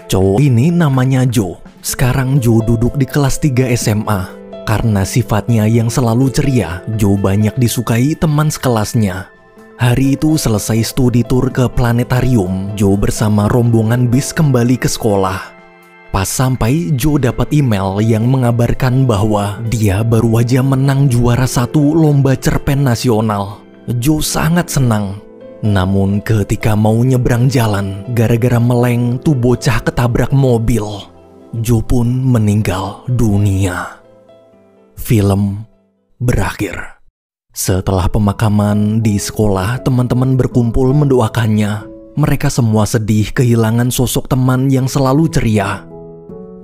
Cowok ini namanya Joe. Sekarang Joe duduk di kelas 3 SMA. Karena sifatnya yang selalu ceria, Joe banyak disukai teman sekelasnya. Hari itu selesai studi tour ke planetarium, Joe bersama rombongan bis kembali ke sekolah. Pas sampai, Joe dapat email yang mengabarkan bahwa dia baru aja menang juara 1 lomba cerpen nasional. Joe sangat senang. Namun ketika mau nyebrang jalan, gara-gara meleng tuh bocah ketabrak mobil. Joe pun meninggal dunia. Film berakhir. Setelah pemakaman di sekolah, teman-teman berkumpul mendoakannya. Mereka semua sedih kehilangan sosok teman yang selalu ceria.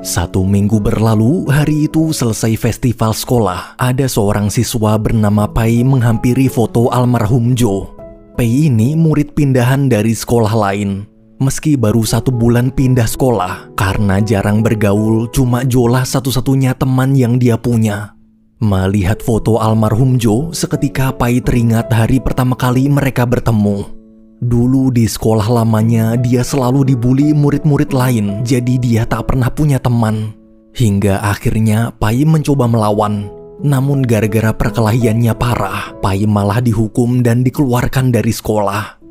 1 minggu berlalu, hari itu selesai festival sekolah. Ada seorang siswa bernama Pai menghampiri foto almarhum Joe. Pai ini murid pindahan dari sekolah lain. Meski baru 1 bulan pindah sekolah, karena jarang bergaul, cuma Joe lah satu-satunya teman yang dia punya. Melihat foto almarhum Joe, seketika Pai teringat hari pertama kali mereka bertemu. Dulu di sekolah lamanya, dia selalu dibully murid-murid lain, jadi dia tak pernah punya teman. Hingga akhirnya Pai mencoba melawan. Namun gara-gara perkelahiannya parah, Pai malah dihukum dan dikeluarkan dari sekolah.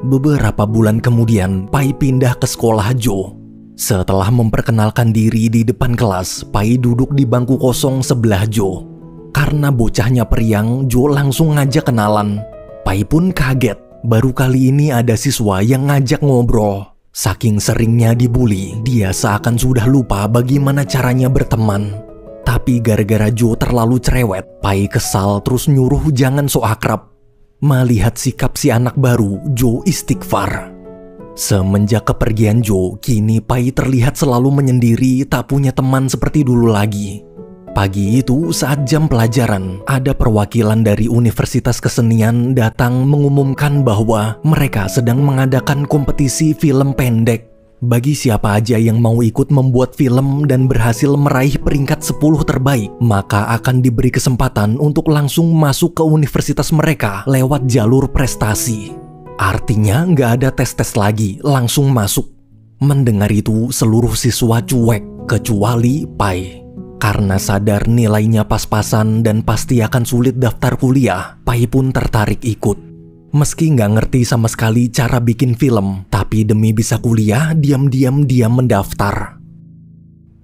Beberapa bulan kemudian, Pai pindah ke sekolah Joe. Setelah memperkenalkan diri di depan kelas, Pai duduk di bangku kosong sebelah Joe. Karena bocahnya periang, Joe langsung ngajak kenalan. Pai pun kaget, baru kali ini ada siswa yang ngajak ngobrol. Saking seringnya dibully, dia seakan sudah lupa bagaimana caranya berteman. Tapi gara-gara Joe terlalu cerewet, Pai kesal terus nyuruh jangan so akrab. Melihat sikap si anak baru, Joe istighfar. Semenjak kepergian Joe, kini Pai terlihat selalu menyendiri, tak punya teman seperti dulu lagi. Pagi itu saat jam pelajaran, ada perwakilan dari Universitas Kesenian datang mengumumkan bahwa mereka sedang mengadakan kompetisi film pendek. Bagi siapa aja yang mau ikut membuat film dan berhasil meraih peringkat 10 terbaik, maka akan diberi kesempatan untuk langsung masuk ke universitas mereka lewat jalur prestasi. Artinya nggak ada tes-tes lagi, langsung masuk. Mendengar itu, seluruh siswa cuek, kecuali Pai. Karena sadar nilainya pas-pasan dan pasti akan sulit daftar kuliah, Pai pun tertarik ikut. Meski nggak ngerti sama sekali cara bikin film, tapi demi bisa kuliah, diam-diam dia mendaftar.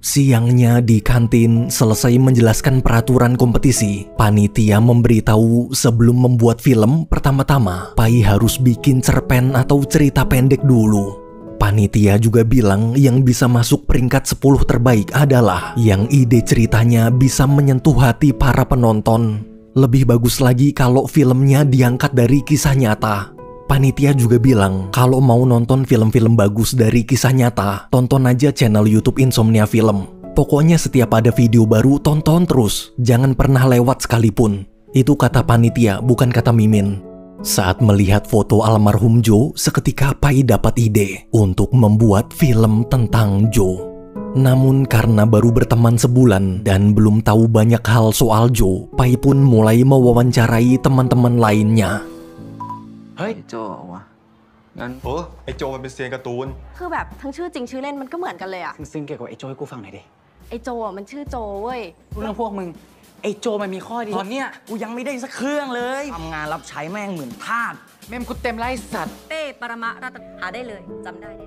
Siangnya di kantin, selesai menjelaskan peraturan kompetisi, panitia memberitahu sebelum membuat film, pertama-tama Pai harus bikin cerpen atau cerita pendek dulu. Panitia juga bilang yang bisa masuk peringkat 10 terbaik adalah yang ide ceritanya bisa menyentuh hati para penonton. Lebih bagus lagi kalau filmnya diangkat dari kisah nyata. Panitia juga bilang kalau mau nonton film-film bagus dari kisah nyata, tonton aja channel YouTube Insomnia Film. Pokoknya setiap ada video baru, tonton terus, jangan pernah lewat sekalipun. Itu kata panitia, bukan kata Mimin. Saat melihat foto almarhum Joe, seketika Pai dapat ide untuk membuat film tentang Joe. Namun karena baru berteman sebulan dan belum tahu banyak hal soal Joe, Pai pun mulai mewawancarai teman-teman lainnya. เฮ้ยโจวะงั้นไอโจมันเป็นเซียนการ์ตูนคือแบบทั้งชื่อจริงชื่อเล่นมันก็เหมือนกันเลยอะซึ่งเกี่ยวกับไอโจให้กูฟังหน่อยดิไอโจมันชื่อโจเว้ยเรื่องพวกมึงไอโจมันมีข้อดีตอนเนี้ยกูยังไม่ได้สักเครื่องเลยทำงานรับใช้แม่งเหมือนทาสเมมกูเต็มไร้สัตว์เต้ปรมะรัตหาได้เลยจำได้แน่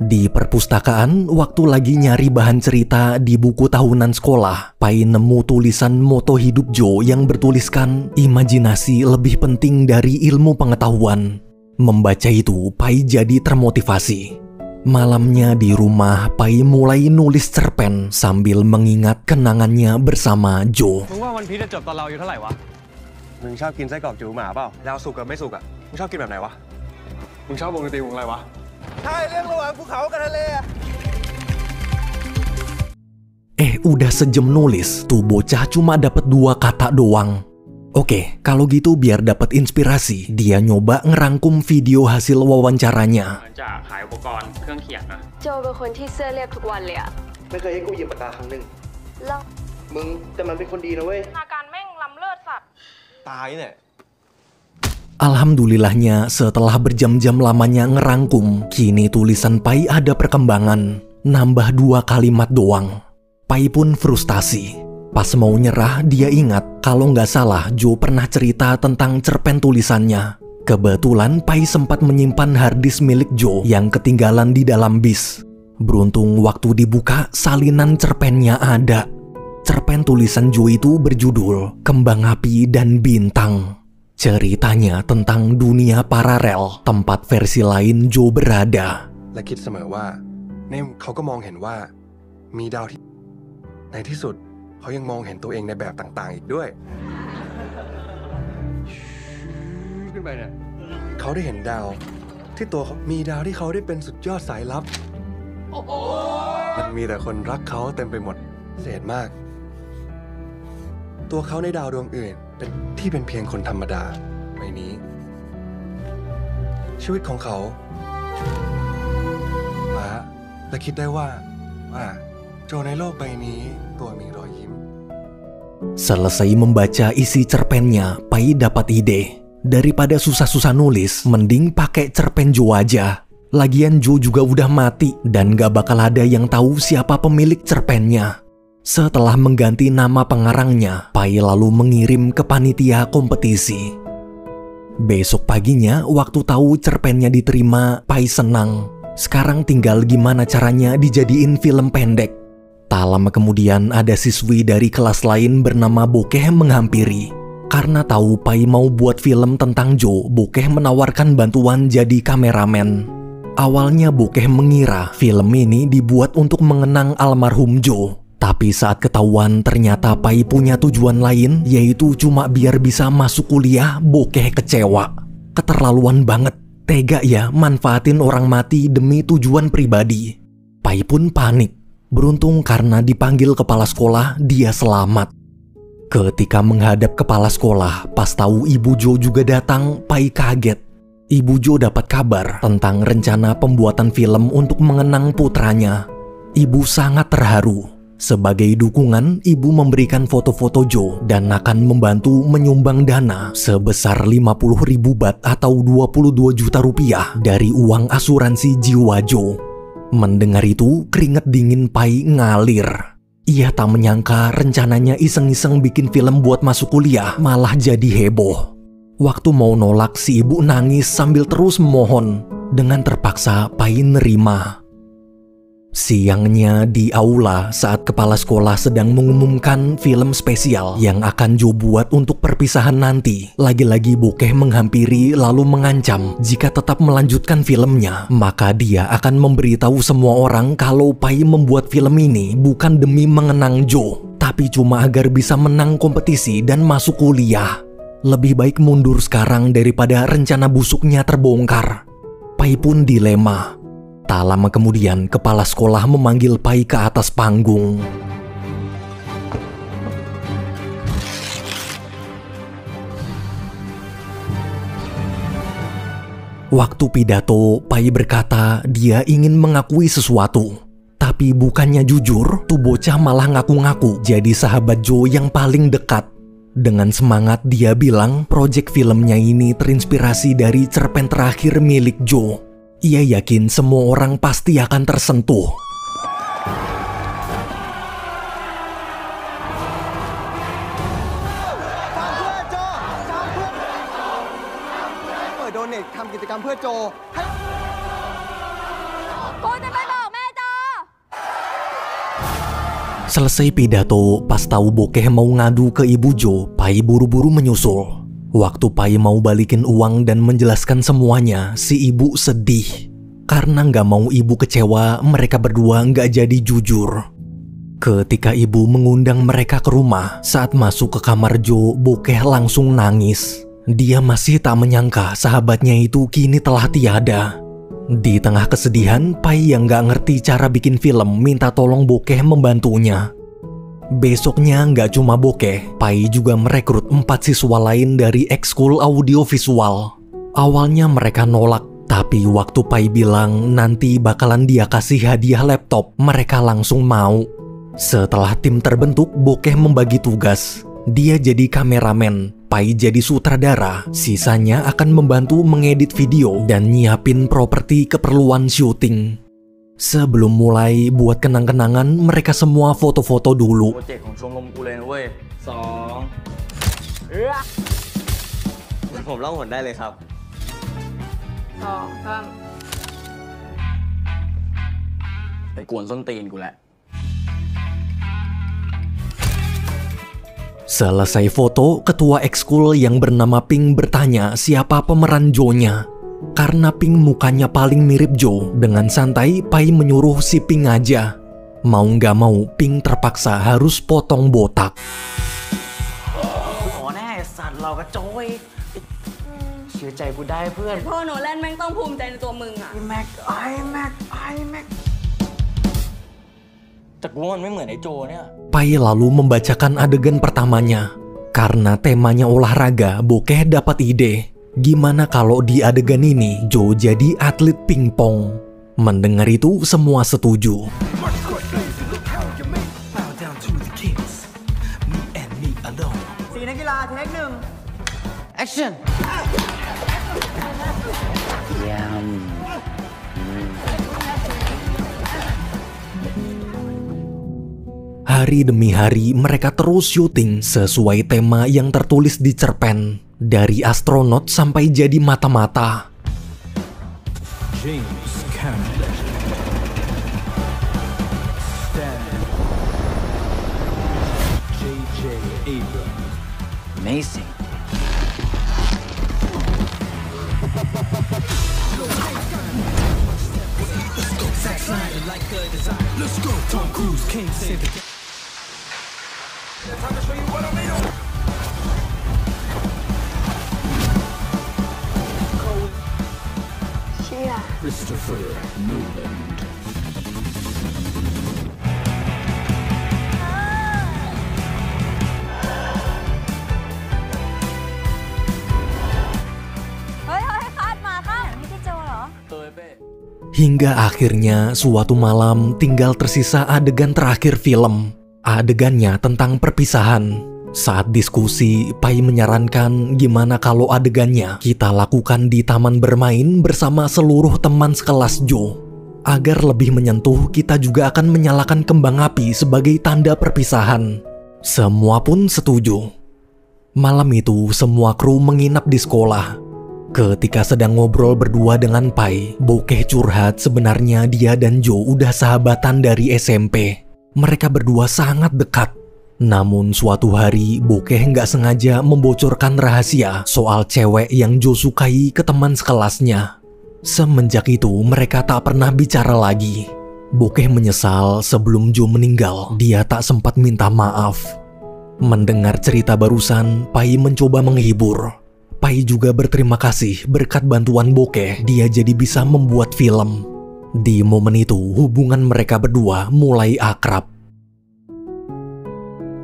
Di perpustakaan, waktu lagi nyari bahan cerita di buku tahunan sekolah, Pai nemu tulisan moto hidup Joe yang bertuliskan imajinasi lebih penting dari ilmu pengetahuan. Membaca itu, Pai jadi termotivasi. Malamnya di rumah, Pai mulai nulis cerpen sambil mengingat kenangannya bersama Joe. มึงว่าวันพีชจะจบตอนเราอยู่เท่าไหร่วะมึงชอบกินไส้กรอกจิ๋วหมาเปล่าแล้วสุกกับไม่สุกอ่ะมึงชอบกินแบบไหนวะมึงชอบวงดนตรีวงอะไรวะใช่เรื่องระหว่างภูเขากับทะเล Udah sejam nulis, tuh bocah cuma dapat 2 kata doang. Oke, kalau gitu biar dapat inspirasi, dia nyoba ngerangkum video hasil wawancaranya. Joe เป็นคนที่เสื้อเรียบทุกวันเลยอะไม่เคยให้กูหยิบปากกาครั้งหนึ่งแล้วมึงแต่มันเป็นคนดีนะเว้ยอาการแม่งล้ำเลิศสัตว์ตายเนี่ย Alhamdulillahnya setelah berjam-jam lamanya ngerangkum, kini tulisan Pai ada perkembangan. Nambah 2 kalimat doang. Pai pun frustasi. Pas mau nyerah, dia ingat kalau nggak salah Joe pernah cerita tentang cerpen tulisannya. Kebetulan Pai sempat menyimpan harddisk milik Joe yang ketinggalan di dalam bis. Beruntung waktu dibuka, salinan cerpennya ada. Cerpen tulisan Joe itu berjudul Kembang Api dan Bintang. Ceritanya tentang dunia paralel, tempat versi lain Joe berada. และคิดเสมอว่าเนี่ยเขาก็มองเห็นว่ามีดาวที่ในที่สุดเขายังมองเห็นตัวเองในแบบต่างๆอีกด้วยขึ้นไปเนี่ยเขาได้เห็นดาวที่ตัวเขามีดาวที่เขาได้เป็นสุดยอดสายลับมันมีแต่คนรักเขาเต็มไปหมดเศษมากตัวเขาในดาวดวงอื่นเป็นเพียงคนธรรมดาใบนี้ชีวิตของเขาและคิดได้ว่าโจในโลกใบนี้ตัวมีรอยยิ้ม Selesai membaca isi cerpennya, Pai dapat ide. Daripada susah-susah nulis, mending pakai cerpen Joe aja. Lagian Joe juga udah mati dan gak bakal ada yang tahu siapa pemilik cerpennya. Setelah mengganti nama pengarangnya, Pai lalu mengirim ke panitia kompetisi. Besok paginya, waktu tahu cerpennya diterima, Pai senang. Sekarang tinggal gimana caranya dijadiin film pendek. Tak lama kemudian ada siswi dari kelas lain bernama Bokeh menghampiri. Karena tahu Pai mau buat film tentang Joe, Bokeh menawarkan bantuan jadi kameramen. Awalnya Bokeh mengira film ini dibuat untuk mengenang almarhum Joe. Tapi saat ketahuan ternyata Pai punya tujuan lain, yaitu cuma biar bisa masuk kuliah, Bokeh kecewa. Keterlaluan banget, tega ya manfaatin orang mati demi tujuan pribadi. Pai pun panik. Beruntung karena dipanggil kepala sekolah, dia selamat. Ketika menghadap kepala sekolah, pas tahu Ibu Joe juga datang, Pai kaget. Ibu Joe dapat kabar tentang rencana pembuatan film untuk mengenang putranya. Ibu sangat terharu. Sebagai dukungan, ibu memberikan foto-foto Joe dan akan membantu menyumbang dana sebesar 50.000 baht atau 22 juta rupiah dari uang asuransi jiwa Joe. Mendengar itu, keringat dingin Pai ngalir. Ia tak menyangka rencananya iseng-iseng bikin film buat masuk kuliah malah jadi heboh. Waktu mau nolak, si ibu nangis sambil terus memohon. Dengan terpaksa, Pai nerima. Siangnya di aula saat kepala sekolah sedang mengumumkan film spesial yang akan Joe buat untuk perpisahan nanti. Lagi-lagi Bokeh menghampiri lalu mengancam jika tetap melanjutkan filmnya, maka dia akan memberitahu semua orang kalau Pai membuat film ini bukan demi mengenang Joe, tapi cuma agar bisa menang kompetisi dan masuk kuliah. Lebih baik mundur sekarang daripada rencana busuknya terbongkar. Pai pun dilema. Tak lama kemudian, kepala sekolah memanggil Pai ke atas panggung. Waktu pidato, Pai berkata dia ingin mengakui sesuatu. Tapi bukannya jujur, tuh bocah malah ngaku-ngaku jadi sahabat Joe yang paling dekat. Dengan semangat dia bilang proyek filmnya ini terinspirasi dari cerpen terakhir milik Joe. Ia yakin semua orang pasti akan tersentuh. Selesai pidato, pas tahu Bokeh mau ngadu ke Ibu Joe, Pai buru-buru menyusul. Waktu Pai mau balikin uang dan menjelaskan semuanya, si ibu sedih. Karena nggak mau ibu kecewa, mereka berdua nggak jadi jujur. Ketika ibu mengundang mereka ke rumah, saat masuk ke kamar Joe, Bokeh langsung nangis. Dia masih tak menyangka sahabatnya itu kini telah tiada. Di tengah kesedihan, Pai yang nggak ngerti cara bikin film minta tolong Bokeh membantunya. Besoknya nggak cuma Bokeh, Pai juga merekrut 4 siswa lain dari ekskul audiovisual. Awalnya mereka nolak, tapi waktu Pai bilang nanti bakalan dia kasih hadiah laptop, mereka langsung mau. Setelah tim terbentuk, Bokeh membagi tugas. Dia jadi kameramen, Pai jadi sutradara, sisanya akan membantu mengedit video dan nyiapin properti keperluan syuting. Sebelum mulai buat kenang-kenangan, mereka semua foto-foto dulu. Selesai foto, ketua ekskul yang bernama Pink bertanya siapa pemeran Joe-nya. Karena Pink mukanya paling mirip Joe, dengan santai Pai menyuruh si Pink aja. Mau nggak mau, Pink terpaksa harus potong botak. Pai lalu membacakan adegan pertamanya. Karena temanya olahraga, Bokeh dapat ide. Gimana kalau di adegan ini Joe jadi atlet pingpong? Mendengar itu semua setuju. Action. Hari demi hari mereka terus syuting sesuai tema yang tertulis di cerpen. Dari astronot sampai jadi mata-mata. James Cameron. J.J. Abrams. Amazing. Let's go. Tom Cruise, King Save the time to show you what I made of. Christopher Nolan. Hingga akhirnya suatu malam tinggal tersisa adegan terakhir film. Adegannya tentang perpisahan. Saat diskusi, Pai menyarankan gimana kalau adegannya kita lakukan di taman bermain bersama seluruh teman sekelas Joe. Agar lebih menyentuh, kita juga akan menyalakan kembang api sebagai tanda perpisahan. Semua pun setuju. Malam itu, semua kru menginap di sekolah. Ketika sedang ngobrol berdua dengan Pai, Bokeh curhat sebenarnya dia dan Joe udah sahabatan dari SMP. Mereka berdua sangat dekat. Namun suatu hari Bokeh nggak sengaja membocorkan rahasia soal cewek yang Joe sukai ke teman sekelasnya. Semenjak itu mereka tak pernah bicara lagi. Bokeh menyesal sebelum Joe meninggal dia tak sempat minta maaf. Mendengar cerita barusan, Pai mencoba menghibur. Pai juga berterima kasih berkat bantuan Bokeh dia jadi bisa membuat film. Di momen itu hubungan mereka berdua mulai akrab.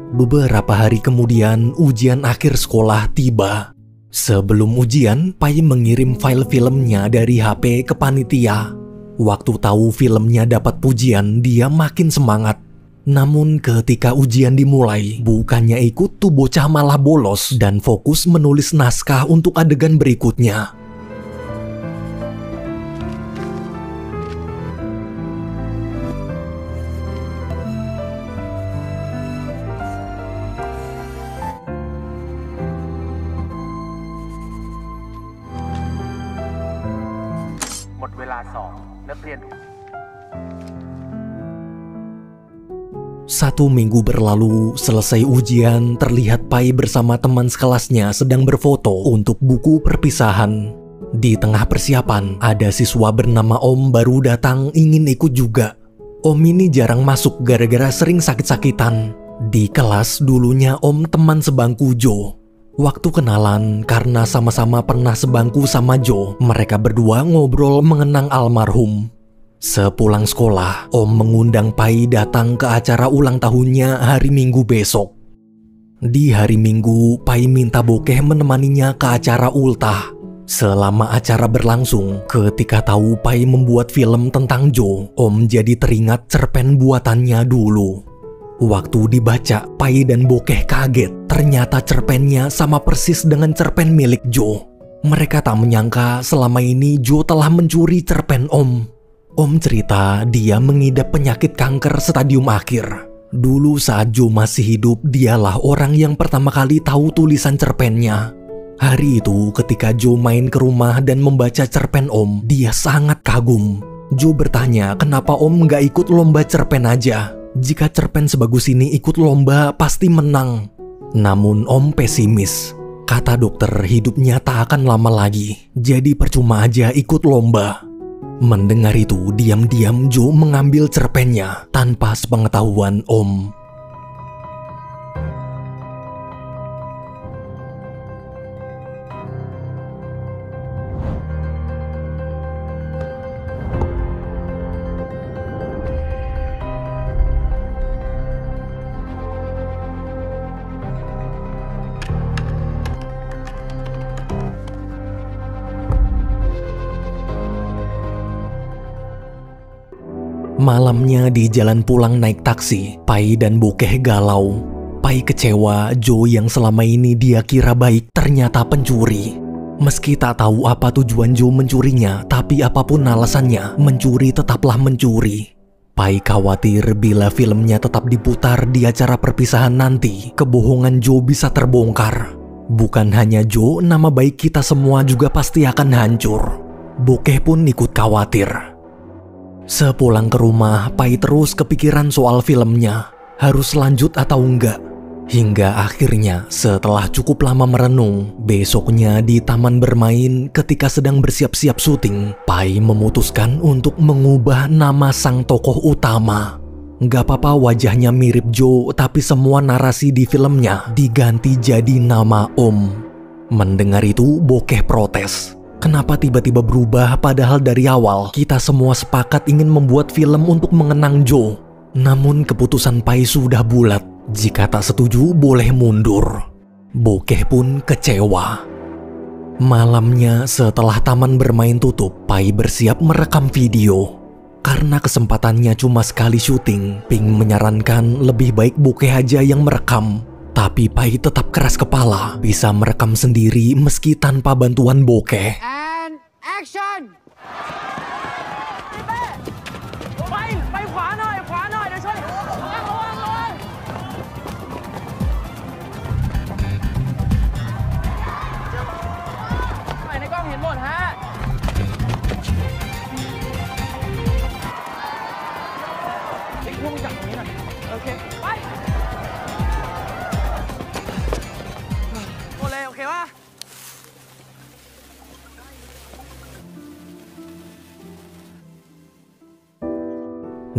Beberapa hari kemudian, ujian akhir sekolah tiba. Sebelum ujian, Pai mengirim file filmnya dari HP ke panitia. Waktu tahu filmnya dapat pujian, dia makin semangat. Namun ketika ujian dimulai, bukannya ikut tuh bocah malah bolos dan fokus menulis naskah untuk adegan berikutnya. Satu minggu berlalu, selesai ujian, terlihat Pai bersama teman sekelasnya sedang berfoto untuk buku perpisahan. Di tengah persiapan, ada siswa bernama Om baru datang ingin ikut juga. Om ini jarang masuk gara-gara sering sakit-sakitan. Di kelas dulunya Om teman sebangku Joe. Waktu kenalan, karena sama-sama pernah sebangku sama Joe, mereka berdua ngobrol mengenang almarhum. Sepulang sekolah, Om mengundang Pai datang ke acara ulang tahunnya hari Minggu besok. Di hari Minggu, Pai minta Bokeh menemaninya ke acara ultah. Selama acara berlangsung, ketika tahu Pai membuat film tentang Joe, Om jadi teringat cerpen buatannya dulu. Waktu dibaca, Pai dan Bokeh kaget. Ternyata cerpennya sama persis dengan cerpen milik Joe. Mereka tak menyangka selama ini Joe telah mencuri cerpen Om. Om cerita dia mengidap penyakit kanker stadium akhir. Dulu saat Joe masih hidup, dialah orang yang pertama kali tahu tulisan cerpennya. Hari itu ketika Joe main ke rumah dan membaca cerpen Om, dia sangat kagum. Joe bertanya kenapa Om nggak ikut lomba cerpen aja. Jika cerpen sebagus ini ikut lomba, pasti menang. Namun Om pesimis. Kata dokter hidupnya tak akan lama lagi, jadi percuma aja ikut lomba. Mendengar itu, diam-diam Joe mengambil cerpennya tanpa sepengetahuan Om. Malamnya di jalan pulang naik taksi, Pai dan Bokeh galau. Pai kecewa Joe yang selama ini dia kira baik ternyata pencuri. Meski tak tahu apa tujuan Joe mencurinya, tapi apapun alasannya, mencuri tetaplah mencuri. Pai khawatir bila filmnya tetap diputar di acara perpisahan nanti, kebohongan Joe bisa terbongkar. Bukan hanya Joe, nama baik kita semua juga pasti akan hancur. Bokeh pun ikut khawatir. Sepulang ke rumah, Pai terus kepikiran soal filmnya, harus lanjut atau enggak. Hingga akhirnya setelah cukup lama merenung, besoknya di taman bermain ketika sedang bersiap-siap syuting, Pai memutuskan untuk mengubah nama sang tokoh utama. Gak apa-apa wajahnya mirip Joe, tapi semua narasi di filmnya diganti jadi nama Om. Mendengar itu, Bokeh protes. Kenapa tiba-tiba berubah padahal dari awal kita semua sepakat ingin membuat film untuk mengenang Joe. Namun keputusan Pai sudah bulat. Jika tak setuju boleh mundur. Bokeh pun kecewa. Malamnya setelah taman bermain tutup, Pai bersiap merekam video. Karena kesempatannya cuma sekali syuting, Pink menyarankan lebih baik Bokeh aja yang merekam. Tapi Pai tetap keras kepala, bisa merekam sendiri meski tanpa bantuan Bokeh. And action!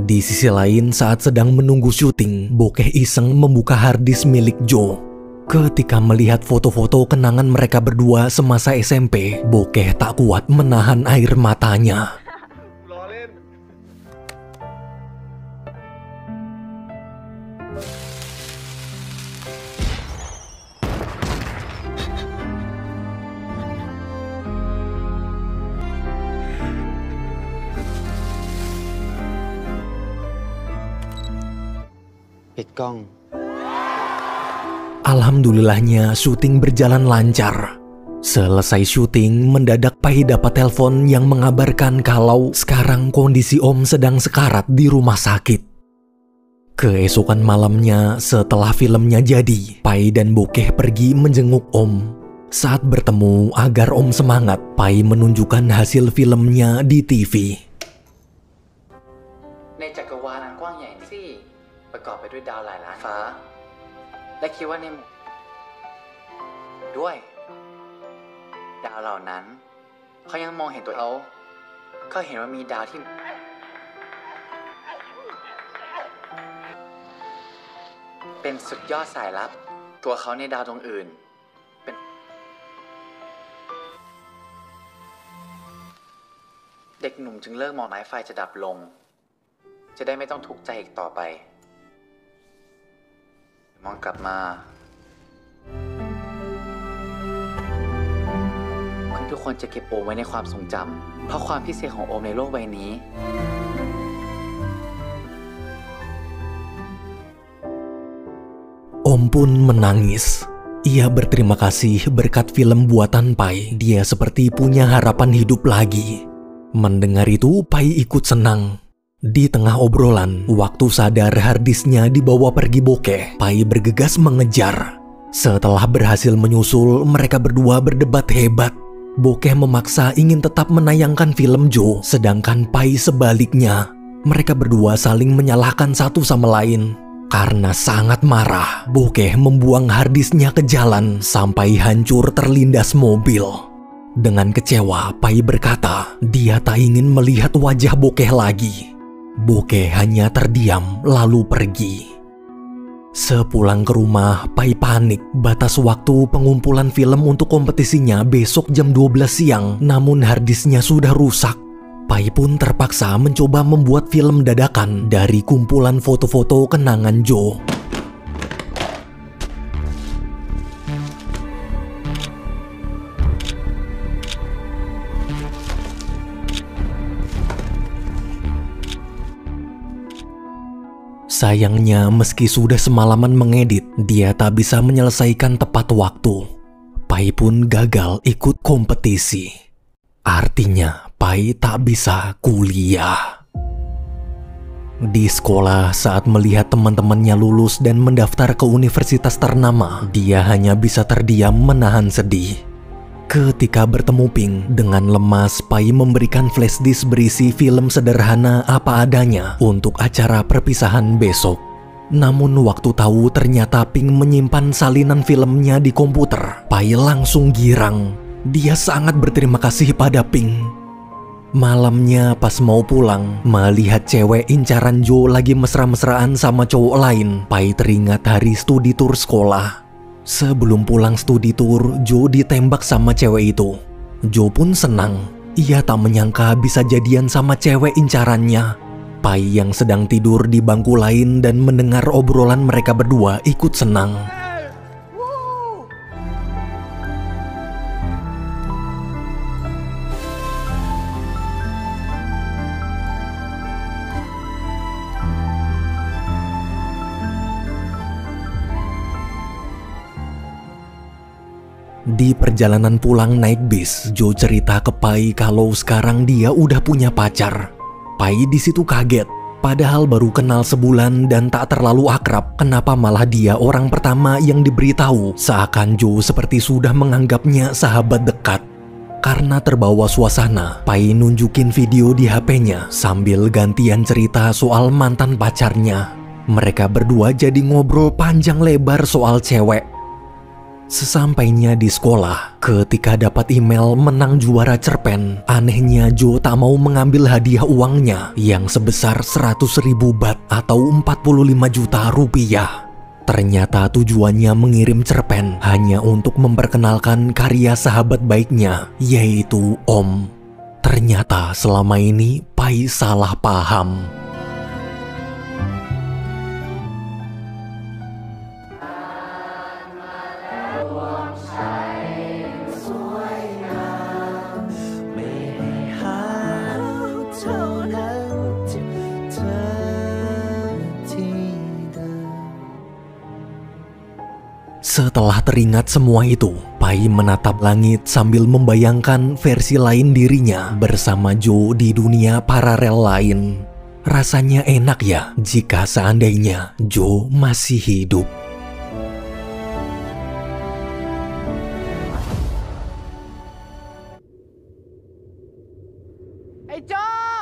Di sisi lain, saat sedang menunggu syuting, Bokeh iseng membuka harddisk milik Joe. Ketika melihat foto-foto kenangan mereka berdua semasa SMP, Bokeh tak kuat menahan air matanya. Alhamdulillahnya syuting berjalan lancar. Selesai syuting, mendadak Pai dapat telepon yang mengabarkan kalau sekarang kondisi Om sedang sekarat di rumah sakit. Keesokan malamnya setelah filmnya jadi, Pai dan Bokeh pergi menjenguk Om. Saat bertemu agar Om semangat, Pai menunjukkan hasil filmnya di TV. ในจักรวาลอันกว้างใหญ่ที่ประกอบไปด้วยดาวหลายล้านฟ้าและคิดว่าในด้วยดาวเหล่านั้นเขายังมองเห็นตัวเขาเห็นว่ามีดาวที่เป็นสุดยอดสายลับตัวเขาในดาวดวงอื่นเป็นเด็กหนุ่มจึงเลิกมองไม้ไฟจะดับลงจะได้ไม่ต้องทุกข์ใจอีกต่อไปมองกลับมาคุณทุกคนจะเก็บโอมไว้ในความทรงจำเพราะความพิเศษของโอมในโลกใบนี้ Om pun menangis. Ia berterima kasih berkat film buatan Pai, dia seperti punya harapan hidup lagi. Mendengar itu, Pai ikut senang. Di tengah obrolan, waktu sadar harddisknya dibawa pergi Bokeh, Pai bergegas mengejar. Setelah berhasil menyusul, mereka berdua berdebat hebat. Bokeh memaksa ingin tetap menayangkan film Joe, sedangkan Pai sebaliknya. Mereka berdua saling menyalahkan satu sama lain. Karena sangat marah, Bokeh membuang harddisknya ke jalan sampai hancur terlindas mobil. Dengan kecewa, Pai berkata dia tak ingin melihat wajah Bokeh lagi. Bokeh hanya terdiam lalu pergi. Sepulang ke rumah, Pai panik. Batas waktu pengumpulan film untuk kompetisinya besok jam 12 siang, namun harddisknya sudah rusak. Pai pun terpaksa mencoba membuat film dadakan dari kumpulan foto-foto kenangan Joe. Sayangnya, meski sudah semalaman mengedit, dia tak bisa menyelesaikan tepat waktu. Pai pun gagal ikut kompetisi. Artinya, Pai tak bisa kuliah. Di sekolah, saat melihat teman-temannya lulus dan mendaftar ke universitas ternama, dia hanya bisa terdiam menahan sedih. Ketika bertemu Pink, dengan lemas Pai memberikan flashdisk berisi film sederhana apa adanya untuk acara perpisahan besok. Namun waktu tahu ternyata Pink menyimpan salinan filmnya di komputer, Pai langsung girang. Dia sangat berterima kasih pada Pink. Malamnya pas mau pulang, melihat cewek incaran Joe lagi mesra-mesraan sama cowok lain, Pai teringat hari studi tur sekolah. Sebelum pulang studi tour, Joe ditembak sama cewek itu. Joe pun senang. Ia tak menyangka bisa jadian sama cewek incarannya. Pai yang sedang tidur di bangku lain dan mendengar obrolan mereka berdua ikut senang. Di perjalanan pulang naik bis, Joe cerita ke Pai kalau sekarang dia udah punya pacar. Pai di situ kaget, padahal baru kenal sebulan dan tak terlalu akrab. Kenapa malah dia orang pertama yang diberitahu? Seakan Joe seperti sudah menganggapnya sahabat dekat. Karena terbawa suasana, Pai nunjukin video di HP-nya sambil gantian cerita soal mantan pacarnya. Mereka berdua jadi ngobrol panjang lebar soal cewek. Sesampainya di sekolah, ketika dapat email menang juara cerpen, anehnya Joe tak mau mengambil hadiah uangnya yang sebesar 100.000 baht atau 45 juta rupiah. Ternyata tujuannya mengirim cerpen hanya untuk memperkenalkan karya sahabat baiknya, yaitu Om. Ternyata selama ini Pai salah paham. Setelah teringat semua itu, Pai menatap langit sambil membayangkan versi lain dirinya bersama Joe di dunia paralel lain. Rasanya enak ya jika seandainya Joe masih hidup. Hey Joe!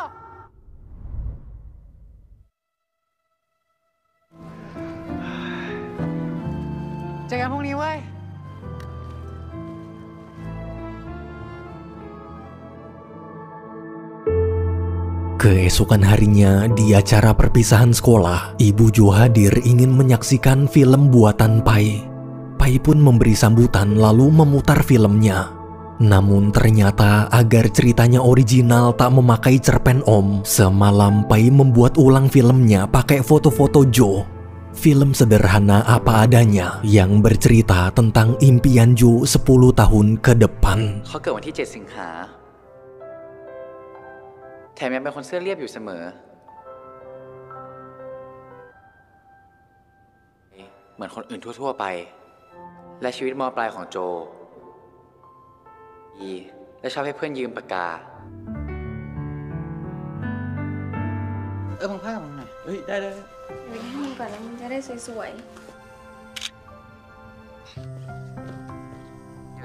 Jangan ngomong nih, woi. Keesokan harinya, di acara perpisahan sekolah, Ibu Jo hadir ingin menyaksikan film buatan Pai. Pai pun memberi sambutan lalu memutar filmnya. Namun ternyata agar ceritanya original tak memakai cerpen Om, semalam Pai membuat ulang filmnya pakai foto-foto Jo. Film sederhana apa adanya yang bercerita tentang impian Joe 10 tahun ke depan. เขาเกิดวันที่ 7 สิงหาแถมยังเป็นคนเสื้อเรียบอยู่เสมอ เหมือนคนอื่นทั่วๆไปและชีวิตม.ปลายของโจดีและชอบให้เพื่อนยืมปากกามึงพากับมึงหน่อยเฮ้ยได้เดี๋ยวให้มึงก่อนแล้วมึงจะได้สวย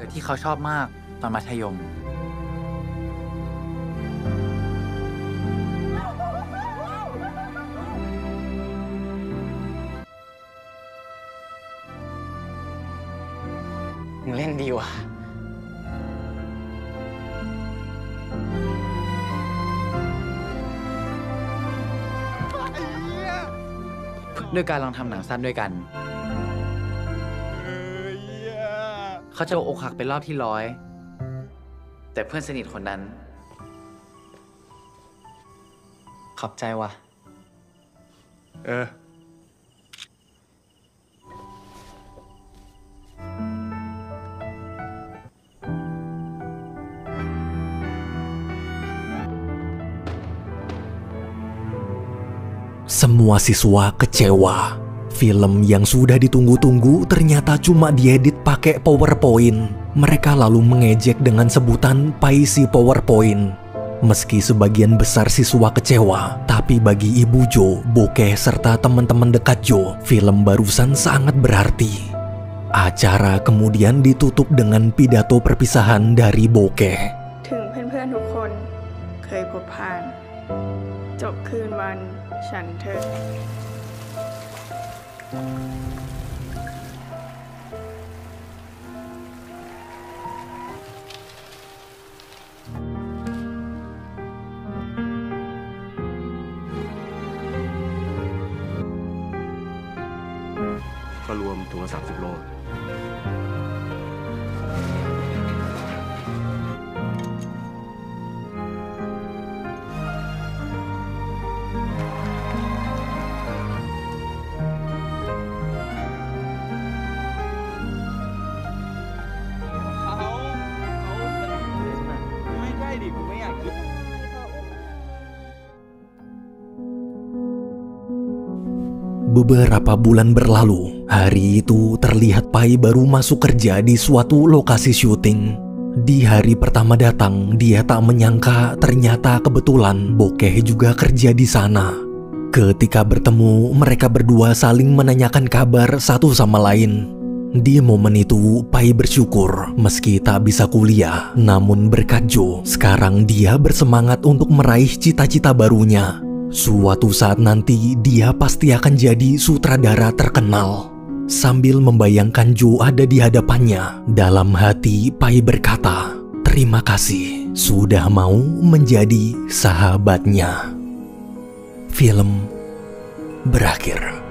ๆที่เขาชอบมากตอนมัธยมมึงเล่นดีว่ะด้วยการลองทำหนังสั้นด้วยกันเขาจะอกหักเป็นรอบที่100แต่เพื่อนสนิทคนนั้นขอบใจว่ะSemua siswa kecewa. Film yang sudah ditunggu-tunggu ternyata cuma diedit pakai PowerPoint. Mereka lalu mengejek dengan sebutan Paisi PowerPoint. Meski sebagian besar siswa kecewa, tapi bagi Ibu Jo, Bokeh, serta teman-teman dekat Jo, film barusan sangat berarti. Acara kemudian ditutup dengan pidato perpisahan dari Bokeh. ถึงเพื่อนๆทุกคนเคยพบผ่านจบคืนวันฉันเธอก็รวมถุงละ30 โลBeberapa bulan berlalu, hari itu terlihat Pai baru masuk kerja di suatu lokasi syuting. Di hari pertama datang, dia tak menyangka ternyata kebetulan Bokeh juga kerja di sana. Ketika bertemu, mereka berdua saling menanyakan kabar satu sama lain. Di momen itu, Pai bersyukur meski tak bisa kuliah, namun berkat Jo, sekarang dia bersemangat untuk meraih cita-cita barunya. Suatu saat nanti dia pasti akan jadi sutradara terkenal. Sambil membayangkan Jo ada di hadapannya, dalam hati Pai berkata, "Terima kasih sudah mau menjadi sahabatnya." Film berakhir.